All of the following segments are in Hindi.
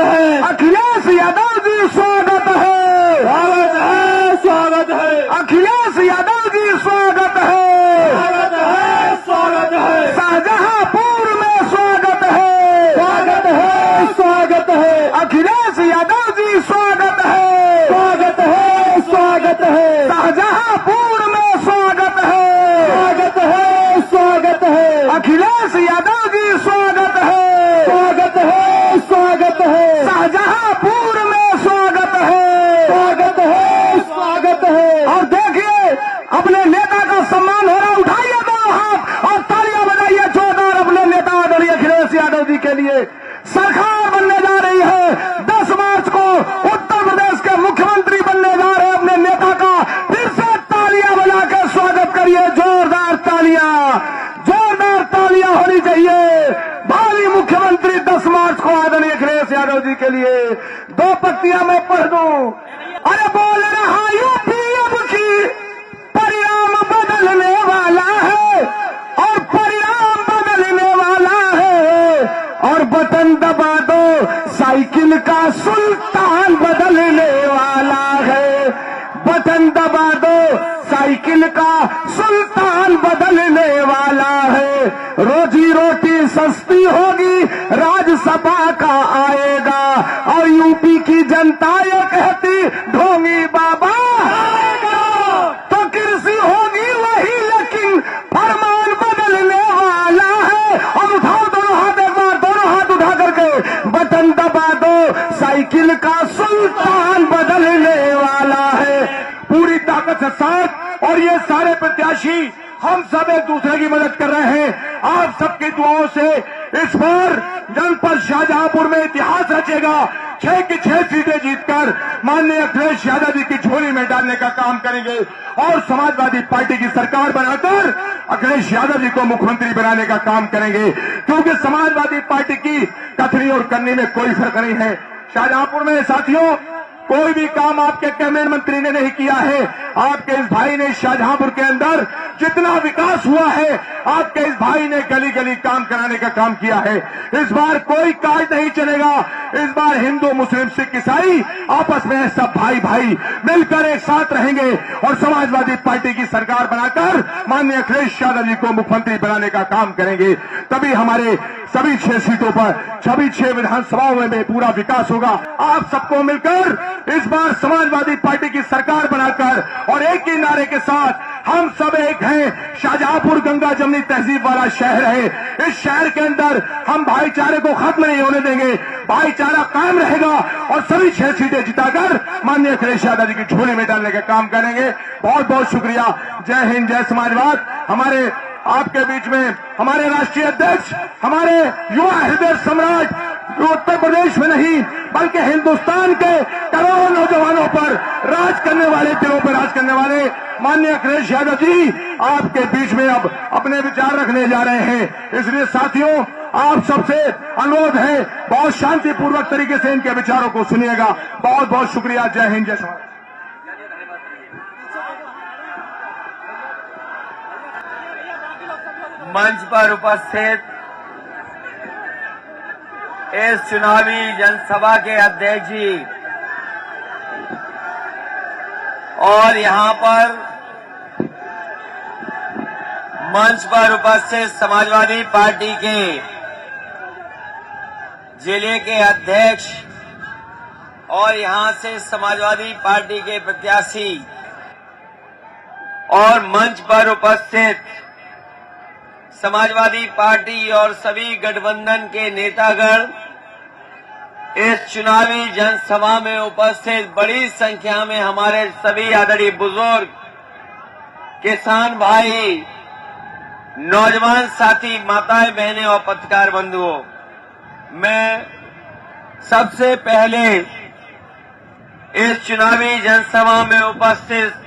है। अखिलेश यादव जी स्वागत है, स्वागत है, स्वागत है। अखिलेश यादव जी स्वागत है, स्वागत है, स्वागत है। शाहजहांपुर में स्वागत है, स्वागत है, स्वागत है। अखिलेश यादव जी स्वागत है, स्वागत है, स्वागत है। शाहजहांपुर में स्वागत है, स्वागत है, स्वागत है। अखिलेश यादव जी स्वागत है, स्वागत है, स्वागत है। शाहजहांपुर में स्वागत है, स्वागत है, स्वागत है। और देखिए अपने नेता का सम्मान हो रहा, उठाइए दोनों हाथ और तालियां बजाइए जोरदार अपने नेता आदरणीय अखिलेश यादव जी के लिए। सरकार बनने जा रही है, 10 मार्च को उत्तर प्रदेश के मुख्यमंत्री बनने जा रहे हैं अपने नेता का। फिर से तालियां बजा के स्वागत करिए, जोरदार तालियां होनी चाहिए। भावी मुख्यमंत्री 10 मार्च को आदरणीय अखिलेश यादव जी के लिए। 2 पंक्तियां मैं पढ़ दूं। अरे बोल रहा यूपी अब की परिणाम बदलने वाला है, और परिणाम बदलने वाला है, और बटन दबा दो साइकिल का सुल्तान बदलने वाला है, बटन दबा दो साइकिल का सुल्तान बदलने वाला है। रोजी रोटी सस्ती होगी, राज्यसभा का आएगा, और यूपी की जनता ये कहती ढोंगी बाबा तो कृषि होगी वही, लेकिन फरमान बदलने वाला है। अब उठाओ दोनों हाथ, एक बार दोनों हाथ उठा करके बटन दबा दो साइकिल का सुल्तान बदलने वाला है। पूरी ताकत के साथ, और ये सारे प्रत्याशी हम सब एक दूसरे की मदद कर रहे हैं। आप सबकी दुआओं से इस बार जनपद शाहजहांपुर में इतिहास रचेगा। 6 की 6 सीटें जीतकर माननीय अखिलेश यादव जी की झोली में डालने का काम करेंगे, और समाजवादी पार्टी की सरकार बनाकर अखिलेश यादव जी को मुख्यमंत्री बनाने का काम करेंगे, क्योंकि समाजवादी पार्टी की कथनी और करनी में कोई फर्क नहीं है। शाहजहांपुर में साथियों कोई भी काम आपके कैबिनेट मंत्री ने नहीं किया है। आपके इस भाई ने शाहजहांपुर के अंदर जितना विकास हुआ है, आपके इस भाई ने गली गली काम कराने का काम किया है। इस बार कोई काज नहीं चलेगा। इस बार हिंदू मुस्लिम सिख ईसाई आपस में सब भाई भाई मिलकर एक साथ रहेंगे, और समाजवादी पार्टी की सरकार बनाकर माननीय अखिलेश यादव जी को मुख्यमंत्री बनाने का काम करेंगे। तभी हमारे सभी 6 सीटों पर, सभी 6 विधानसभाओं में पूरा विकास होगा। आप सबको मिलकर इस बार समाजवादी पार्टी की सरकार बनाकर, और एक ही नारे के साथ हम सब एक हैं। शाहजहांपुर गंगा जमनी तहजीब वाला शहर है। इस शहर के अंदर हम भाईचारे को खत्म नहीं होने देंगे, भाईचारा कायम रहेगा, और सभी 6 सीटें जिताकर माननीय अखिलेश यादव जी की झोली में डालने का काम करेंगे। बहुत बहुत शुक्रिया। जय हिंद, जय समाजवाद। हमारे आपके बीच में हमारे राष्ट्रीय अध्यक्ष, हमारे युवा हृदय सम्राट, उत्तर प्रदेश में नहीं बल्कि हिंदुस्तान के करोड़ों नौजवानों पर राज करने वाले, दिलों पर राज करने वाले माननीय अखिलेश यादव जी आपके बीच में अब अपने विचार रखने जा रहे हैं। इसलिए साथियों आप सबसे अनुरोध है, बहुत शांतिपूर्वक तरीके से इनके विचारों को सुनिएगा। बहुत बहुत शुक्रिया। जय हिंद, जय समाज। मंच पर उपस्थित इस चुनावी जनसभा के अध्यक्ष जी, और यहां पर मंच पर उपस्थित समाजवादी पार्टी के जिले के अध्यक्ष, और यहां से समाजवादी पार्टी के प्रत्याशी, और मंच पर उपस्थित समाजवादी पार्टी और सभी गठबंधन के नेतागण, इस चुनावी जनसभा में उपस्थित बड़ी संख्या में हमारे सभी आदरणीय बुजुर्ग, किसान भाई, नौजवान साथी, माताएं, बहनें और पत्रकार बंधुओं, मैं सबसे पहले इस चुनावी जनसभा में उपस्थित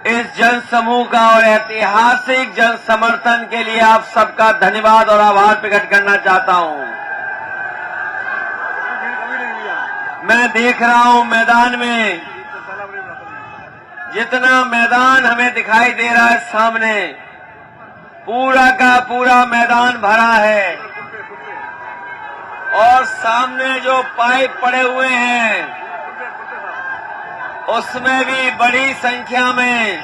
इस जन समूह का और ऐतिहासिक जन समर्थन के लिए आप सबका धन्यवाद और आभार प्रकट करना चाहता हूं। मैं देख रहा हूं मैदान में, जितना मैदान हमें दिखाई दे रहा है सामने, पूरा का पूरा मैदान भरा है। और सामने जो पाइप पड़े हुए हैं उसमें भी बड़ी संख्या में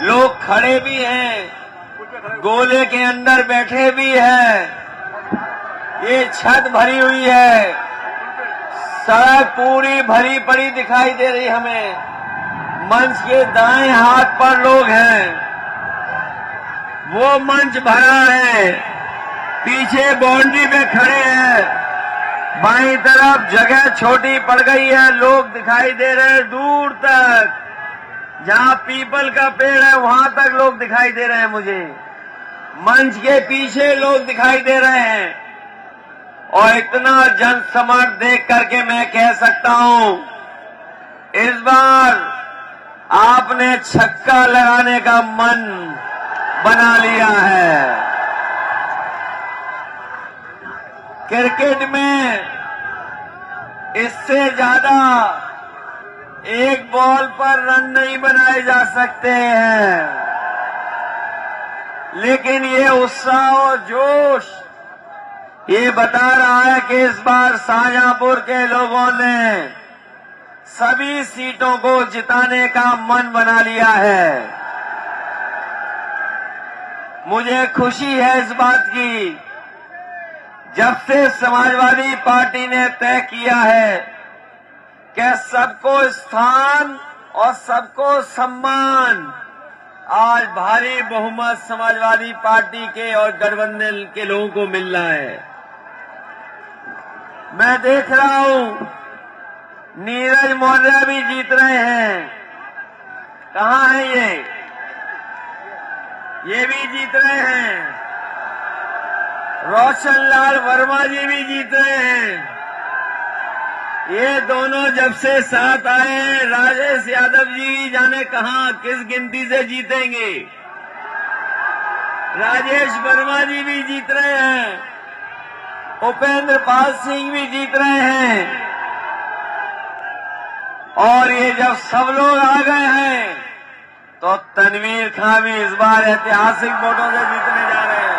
लोग खड़े भी हैं, गोले के अंदर बैठे भी हैं। ये छत भरी हुई है, सड़क पूरी भरी पड़ी दिखाई दे रही हमें। मंच के दाएं हाथ पर लोग हैं, वो मंच भरा है, पीछे बाउंड्री पे खड़े हैं, बाईं तरफ जगह छोटी पड़ गई है, लोग दिखाई दे रहे हैं दूर तक, जहां पीपल का पेड़ है वहां तक लोग दिखाई दे रहे हैं मुझे। मंच के पीछे लोग दिखाई दे रहे हैं और इतना जनसमर्थ देख करके मैं कह सकता हूं, इस बार आपने छक्का लगाने का मन बना लिया है। क्रिकेट में इससे ज्यादा एक बॉल पर रन नहीं बनाए जा सकते हैं, लेकिन ये उत्साह और जोश ये बता रहा है कि इस बार शाहजहांपुर के लोगों ने सभी सीटों को जिताने का मन बना लिया है। मुझे खुशी है इस बात की, जब से समाजवादी पार्टी ने तय किया है कि सबको स्थान और सबको सम्मान, आज भारी बहुमत समाजवादी पार्टी के और गठबंधन के लोगों को मिल रहा है। मैं देख रहा हूं नीरज मौर्य भी जीत रहे हैं। कहां है ये भी जीत रहे हैं। रोशन लाल वर्मा जी भी जीत रहे हैं। ये दोनों जब से साथ आए हैं, राजेश यादव जी जाने कहां किस गिनती से जीतेंगे। राजेश वर्मा जी भी जीत रहे हैं, उपेंद्र पाल सिंह भी जीत रहे हैं, और ये जब सब लोग आ गए हैं तो तनवीर खान भी इस बार ऐतिहासिक वोटों से जीतने जा रहे हैं।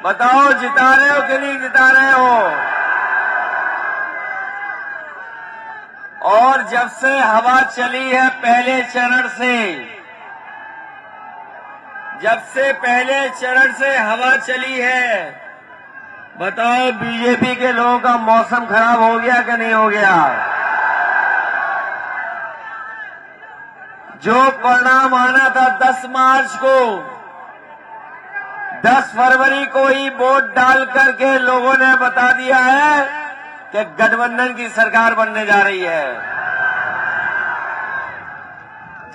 बताओ जिता रहे हो कि नहीं जिता रहे हो। और जब से हवा चली है पहले चरण से, जब से पहले चरण से हवा चली है, बताओ बीजेपी के लोगों का मौसम खराब हो गया कि नहीं हो गया। जो परिणाम आना था 10 मार्च को, 10 फरवरी को ही वोट डाल करके लोगों ने बता दिया है कि गठबंधन की सरकार बनने जा रही है।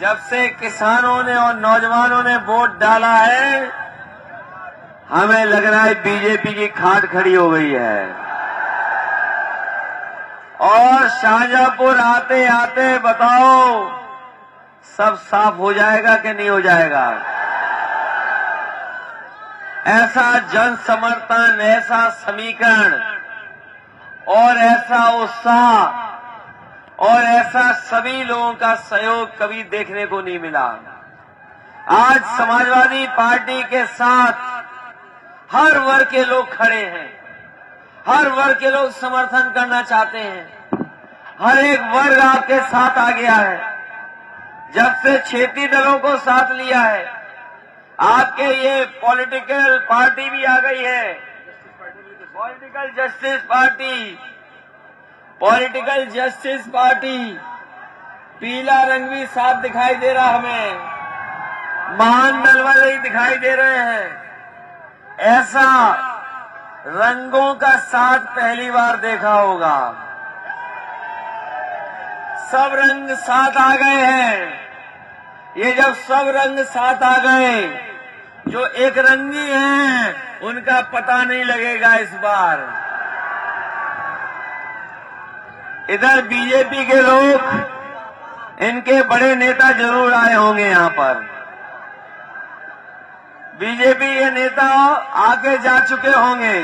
जब से किसानों ने और नौजवानों ने वोट डाला है, हमें लग रहा है बीजेपी की खाट खड़ी हो गई है। और शाहजहांपुर आते आते बताओ सब साफ हो जाएगा कि नहीं हो जाएगा। ऐसा जन समर्थन, ऐसा समीकरण और ऐसा उत्साह और ऐसा सभी लोगों का सहयोग कभी देखने को नहीं मिला। आज समाजवादी पार्टी के साथ हर वर्ग के लोग खड़े हैं, हर वर्ग के लोग समर्थन करना चाहते हैं, हर एक वर्ग आपके साथ आ गया है। जब से क्षेत्रीय दलों को साथ लिया है, आपके ये पॉलिटिकल पार्टी भी आ गई है, political justice party, political justice party, पीला रंग भी साफ दिखाई दे रहा हमें, महान दल वाले ही दिखाई दे रहे हैं। ऐसा रंगों का साथ पहली बार देखा होगा। सब रंग साथ आ गए हैं। ये जब सब रंग साथ आ गए, जो एक रंगी हैं उनका पता नहीं लगेगा इस बार। इधर बीजेपी के लोग, इनके बड़े नेता जरूर आए होंगे यहां पर। बीजेपी के नेता आगे जा चुके होंगे,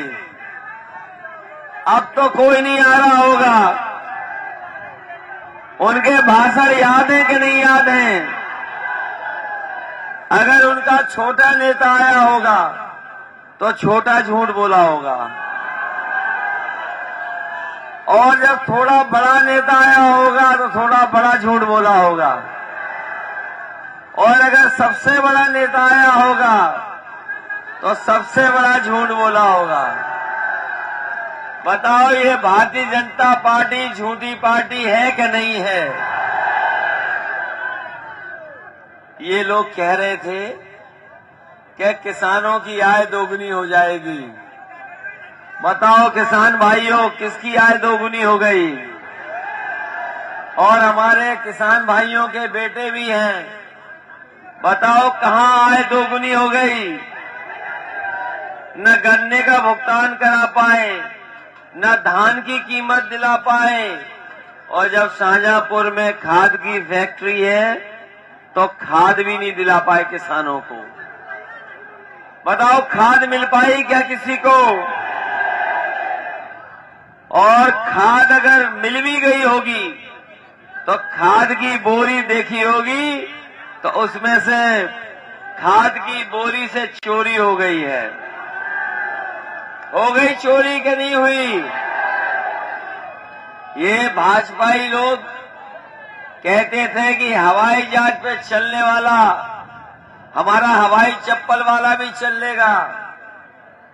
अब तो कोई नहीं आ रहा होगा। उनके भाषण याद है कि नहीं याद है? अगर उनका छोटा नेता आया होगा तो छोटा झूठ बोला होगा, और जब थोड़ा बड़ा नेता आया होगा तो थोड़ा बड़ा झूठ बोला होगा, और अगर सबसे बड़ा नेता आया होगा तो सबसे बड़ा झूठ बोला होगा। बताओ, ये भारतीय जनता पार्टी झूठी पार्टी है कि नहीं है? ये लोग कह रहे थे कि किसानों की आय दोगुनी हो जाएगी। बताओ किसान भाइयों, किसकी आय दोगुनी हो गई? और हमारे किसान भाइयों के बेटे भी हैं, बताओ कहां आय दोगुनी हो गई? न गन्ने का भुगतान करा पाए, न धान की कीमत दिला पाए, और जब शाहजहांपुर में खाद की फैक्ट्री है तो खाद भी नहीं दिला पाए किसानों को। बताओ खाद मिल पाई क्या किसी को? और खाद अगर मिल भी गई होगी तो खाद की बोरी देखी होगी तो उसमें से खाद की बोरी से चोरी हो गई है। हो गई चोरी कि नहीं हुई? ये भाजपाई लोग कहते थे कि हवाई जहाज पे चलने वाला हमारा हवाई चप्पल वाला भी चलेगा,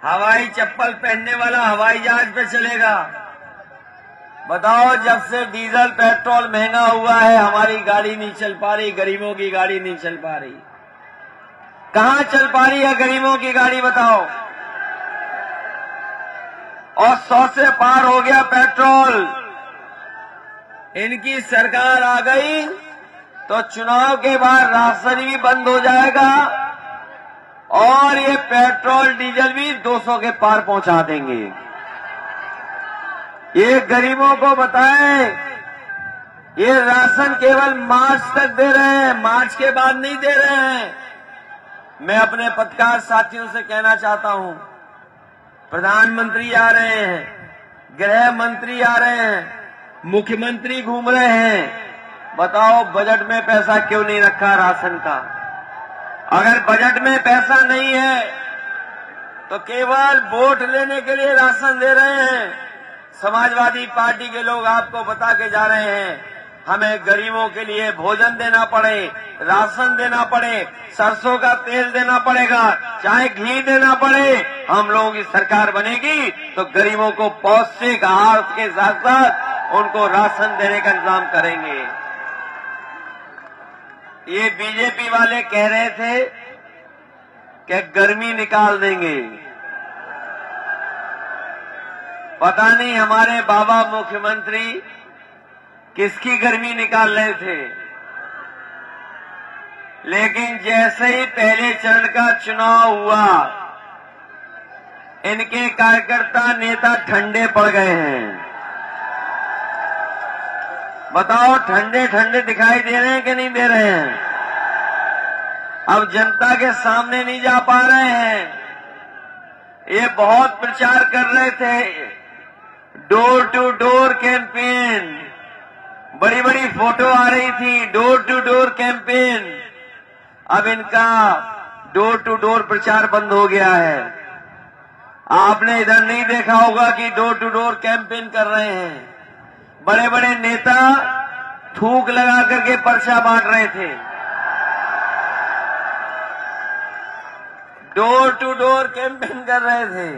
हवाई चप्पल पहनने वाला हवाई जहाज पे चलेगा। बताओ, जब से डीजल पेट्रोल महंगा हुआ है हमारी गाड़ी नहीं चल पा रही, गरीबों की गाड़ी नहीं चल पा रही। कहां चल पा रही है गरीबों की गाड़ी बताओ? और 100 से पार हो गया पेट्रोल। इनकी सरकार आ गई तो चुनाव के बाद राशन भी बंद हो जाएगा और ये पेट्रोल डीजल भी 200 के पार पहुंचा देंगे। ये गरीबों को बताएं, ये राशन केवल मार्च तक दे रहे हैं, मार्च के बाद नहीं दे रहे हैं। मैं अपने पत्रकार साथियों से कहना चाहता हूं, प्रधानमंत्री आ रहे हैं, गृह मंत्री आ रहे हैं, मुख्यमंत्री घूम रहे हैं, बताओ बजट में पैसा क्यों नहीं रखा राशन का? अगर बजट में पैसा नहीं है तो केवल वोट लेने के लिए राशन दे रहे हैं। समाजवादी पार्टी के लोग आपको बता के जा रहे हैं हमें गरीबों के लिए भोजन देना पड़े, राशन देना पड़े, सरसों का तेल देना पड़ेगा, चाहे घी देना पड़े। हम लोगों की सरकार बनेगी तो गरीबों को पौष्टिक आहार के साथ साथ उनको राशन देने का इंतजाम करेंगे। ये बीजेपी वाले कह रहे थे कि गर्मी निकाल देंगे। पता नहीं हमारे बाबा मुख्यमंत्री किसकी गर्मी निकाल रहे थे, लेकिन जैसे ही पहले चरण का चुनाव हुआ इनके कार्यकर्ता नेता ठंडे पड़ गए हैं। बताओ ठंडे ठंडे दिखाई दे रहे हैं कि नहीं दे रहे हैं? अब जनता के सामने नहीं जा पा रहे हैं। ये बहुत प्रचार कर रहे थे, डोर टू डोर कैंपेन, बड़ी बड़ी फोटो आ रही थी, डोर टू डोर कैंपेन। अब इनका डोर टू डोर प्रचार बंद हो गया है। आपने इधर नहीं देखा होगा कि डोर टू डोर कैंपेन कर रहे हैं। बड़े बड़े नेता थूक लगा करके पर्चा बांट रहे थे। डोर टू डोर कैंपेन कर रहे थे।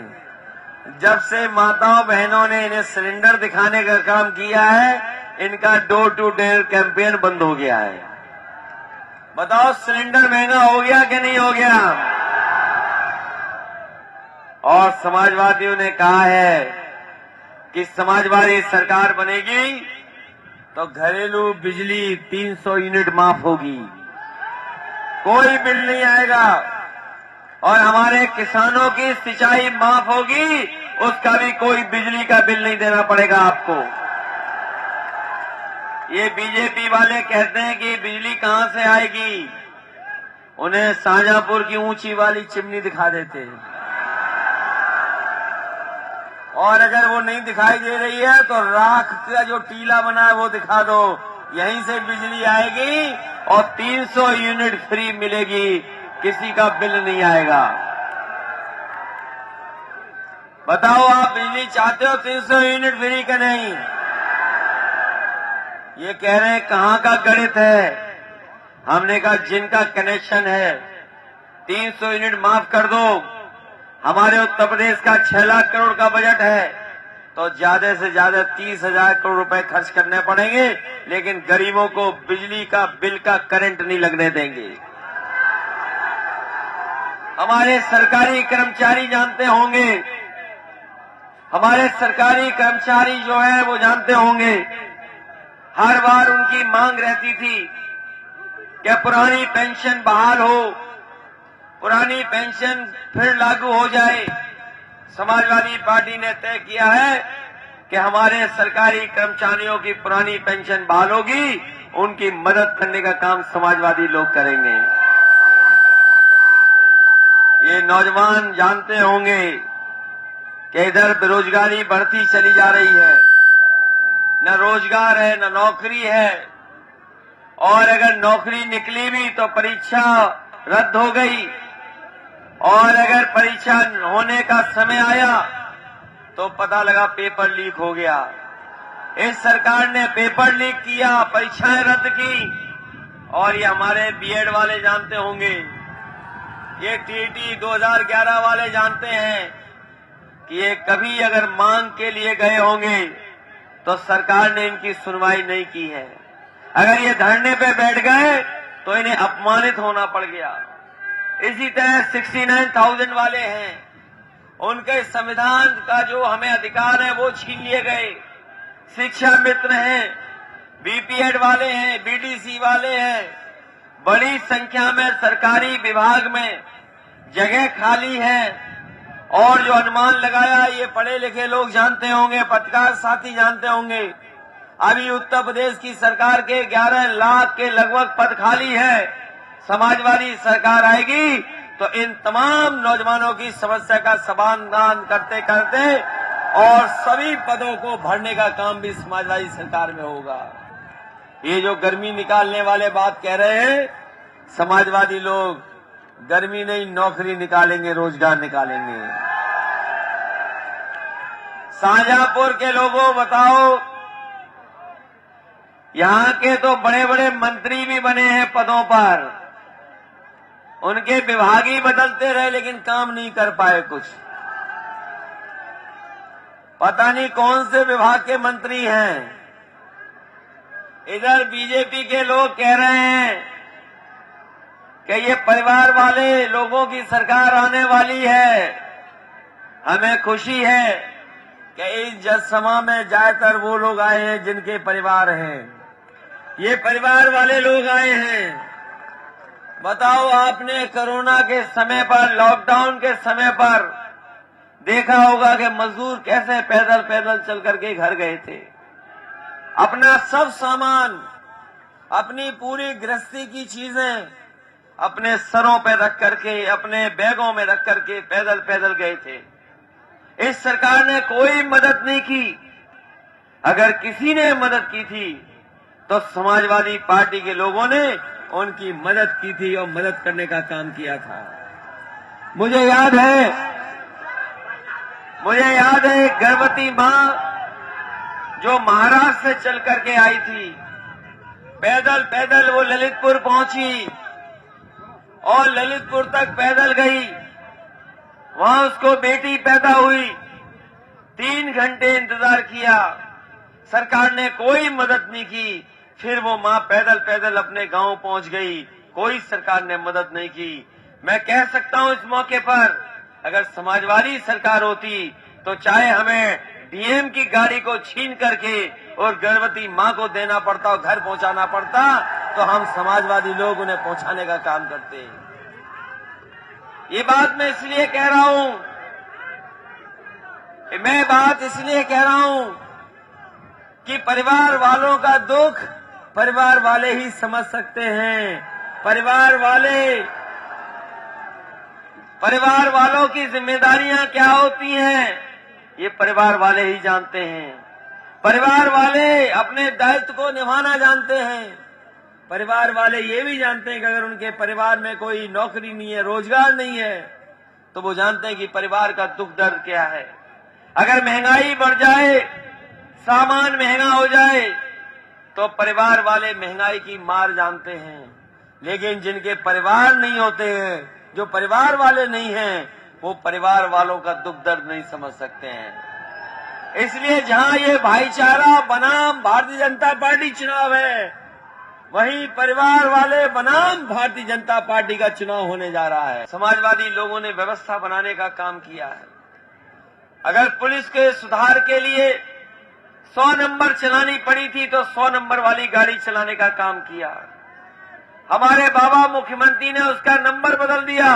जब से माताओं बहनों ने इन्हें सिलेंडर दिखाने का काम किया है, इनका डोर टू डोर कैंपेन बंद हो गया है। बताओ सिलेंडर महंगा हो गया कि नहीं हो गया? और समाजवादियों ने कहा है कि समाजवादी सरकार बनेगी तो घरेलू बिजली 300 यूनिट माफ होगी, कोई बिल नहीं आएगा, और हमारे किसानों की सिंचाई माफ होगी, उसका भी कोई बिजली का बिल नहीं देना पड़ेगा आपको। ये बीजेपी वाले कहते हैं कि बिजली कहां से आएगी, उन्हें शाहजहांपुर की ऊंची वाली चिमनी दिखा देते हैं, और अगर वो नहीं दिखाई दे रही है तो राख का जो टीला बना है वो दिखा दो, यहीं से बिजली आएगी और 300 यूनिट फ्री मिलेगी, किसी का बिल नहीं आएगा। बताओ आप बिजली चाहते हो 300 यूनिट फ्री का नहीं? ये कह रहे हैं कहां का गणित है। हमने कहा जिनका कनेक्शन है 300 यूनिट माफ कर दो। हमारे उत्तर प्रदेश का 6 लाख करोड़ का बजट है, तो ज्यादा से ज्यादा 30,000 करोड़ रुपए खर्च करने पड़ेंगे, लेकिन गरीबों को बिजली का बिल का करंट नहीं लगने देंगे। हमारे सरकारी कर्मचारी जानते होंगे, हमारे सरकारी कर्मचारी जो है वो जानते होंगे, हर बार उनकी मांग रहती थी कि पुरानी पेंशन बहाल हो, पुरानी पेंशन फिर लागू हो जाए। समाजवादी पार्टी ने तय किया है कि हमारे सरकारी कर्मचारियों की पुरानी पेंशन बहाल होगी, उनकी मदद करने का काम समाजवादी लोग करेंगे। ये नौजवान जानते होंगे कि इधर बेरोजगारी बढ़ती चली जा रही है, न रोजगार है न नौकरी है, और अगर नौकरी निकली भी तो परीक्षा रद्द हो गई, और अगर परीक्षा होने का समय आया तो पता लगा पेपर लीक हो गया। इस सरकार ने पेपर लीक किया, परीक्षाएं रद्द की। और ये हमारे बीएड वाले जानते होंगे, ये टीटी 2011 वाले जानते हैं कि ये कभी अगर मांग के लिए गए होंगे तो सरकार ने इनकी सुनवाई नहीं की है। अगर ये धरने पे बैठ गए तो इन्हें अपमानित होना पड़ गया। इसी तरह 69,000 वाले हैं, उनके संविधान का जो हमें अधिकार है वो छीन लिए गए। शिक्षा मित्र हैं, बीपीएड वाले हैं, बीडीसी वाले हैं, बड़ी संख्या में सरकारी विभाग में जगह खाली है। और जो अनुमान लगाया ये पढ़े लिखे लोग जानते होंगे, पत्रकार साथी जानते होंगे, अभी उत्तर प्रदेश की सरकार के 11 लाख के लगभग पद खाली है। समाजवादी सरकार आएगी तो इन तमाम नौजवानों की समस्या का समाधान करते करते और सभी पदों को भरने का काम भी समाजवादी सरकार में होगा। ये जो गर्मी निकालने वाले बात कह रहे हैं, समाजवादी लोग गर्मी नहीं नौकरी निकालेंगे, रोजगार निकालेंगे। शाहजहांपुर के लोगों बताओ, यहां के तो बड़े बड़े मंत्री भी बने हैं पदों पर, उनके विभाग ही बदलते रहे लेकिन काम नहीं कर पाए कुछ। पता नहीं कौन से विभाग के मंत्री हैं। इधर बीजेपी के लोग कह रहे हैं कि ये परिवार वाले लोगों की सरकार आने वाली है। हमें खुशी है कि इस जनसभा में ज्यादातर वो लोग आए हैं जिनके परिवार हैं, ये परिवार वाले लोग आए हैं। बताओ, आपने कोरोना के समय पर, लॉकडाउन के समय पर देखा होगा कि मजदूर कैसे पैदल पैदल चल करके घर गए थे। अपना सब सामान, अपनी पूरी गृहस्थी की चीजें अपने सरों पे रख करके, अपने बैगों में रख करके पैदल पैदल गए थे। इस सरकार ने कोई मदद नहीं की। अगर किसी ने मदद की थी तो समाजवादी पार्टी के लोगों ने उनकी मदद की थी और मदद करने का काम किया था। मुझे याद है गर्भवती मां जो महाराष्ट्र से चल करके आई थी, पैदल पैदल वो ललितपुर पहुंची और ललितपुर तक पैदल गई। वहां उसको बेटी पैदा हुई, 3 घंटे इंतजार किया, सरकार ने कोई मदद नहीं की। फिर वो मां पैदल पैदल अपने गांव पहुंच गई, कोई सरकार ने मदद नहीं की। मैं कह सकता हूं इस मौके पर, अगर समाजवादी सरकार होती तो चाहे हमें डीएम की गाड़ी को छीन करके और गर्भवती मां को देना पड़ता और घर पहुंचाना पड़ता, तो हम समाजवादी लोग उन्हें पहुंचाने का काम करते। ये बात मैं इसलिए कह रहा हूं, कि परिवार वालों का दुख परिवार वाले ही समझ सकते हैं। परिवार वालों की जिम्मेदारियां क्या होती हैं, ये परिवार वाले ही जानते हैं। परिवार वाले अपने दायित्व को निभाना जानते हैं। परिवार वाले ये भी जानते हैं कि अगर उनके परिवार में कोई नौकरी नहीं है, रोजगार नहीं है, तो वो जानते हैं कि परिवार का दुख दर्द क्या है। अगर महंगाई बढ़ जाए, सामान महंगा हो जाए, तो परिवार वाले महंगाई की मार जानते हैं, लेकिन जिनके परिवार नहीं होते हैं, जो परिवार वाले नहीं हैं, वो परिवार वालों का दुख दर्द नहीं समझ सकते हैं। इसलिए जहां ये भाईचारा बनाम भारतीय जनता पार्टी चुनाव है, वहीं परिवार वाले बनाम भारतीय जनता पार्टी का चुनाव होने जा रहा है। समाजवादी लोगों ने व्यवस्था बनाने का काम किया है। अगर पुलिस के सुधार के लिए 100 नंबर चलानी पड़ी थी तो 100 नंबर वाली गाड़ी चलाने का काम किया। हमारे बाबा मुख्यमंत्री ने उसका नंबर बदल दिया,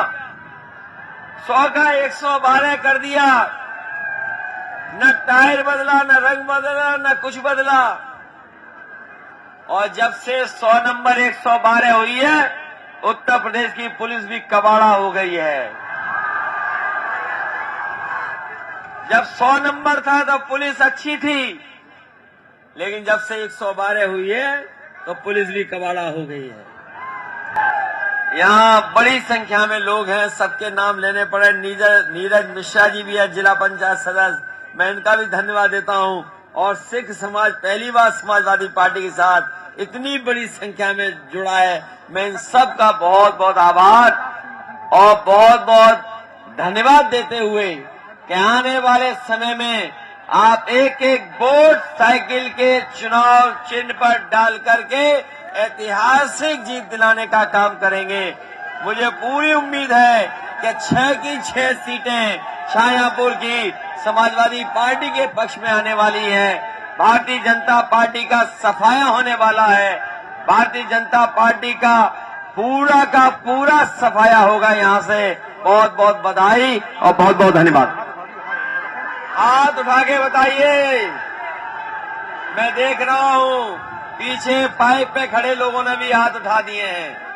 100 का 112 कर दिया। न टायर बदला, न रंग बदला, न कुछ बदला। और जब से 100 नंबर 112 हुई है, उत्तर प्रदेश की पुलिस भी कबाड़ा हो गई है। जब 100 नंबर था तो पुलिस अच्छी थी, लेकिन जब से 112 हुई है तो पुलिस भी कबाड़ा हो गई है। यहाँ बड़ी संख्या में लोग हैं, सबके नाम लेने पड़े। नीरज मिश्रा जी भी है, जिला पंचायत सदस्य, मैं इनका भी धन्यवाद देता हूँ। और सिख समाज पहली बार समाजवादी पार्टी के साथ इतनी बड़ी संख्या में जुड़ा है, मैं इन सब का बहुत बहुत आभार और बहुत बहुत धन्यवाद देते हुए कि आने वाले समय में आप एक एक वोट साइकिल के चुनाव चिन्ह पर डाल करके ऐतिहासिक जीत दिलाने का काम करेंगे। मुझे पूरी उम्मीद है कि 6 की 6 सीटें शाहजहांपुर की समाजवादी पार्टी के पक्ष में आने वाली है। भारतीय जनता पार्टी का सफाया होने वाला है। भारतीय जनता पार्टी का पूरा सफाया होगा। यहाँ से बहुत बहुत बधाई और बहुत बहुत धन्यवाद। हाथ उठा के बताइए। मैं देख रहा हूँ पीछे पाइप पे खड़े लोगों ने भी हाथ उठा दिए हैं।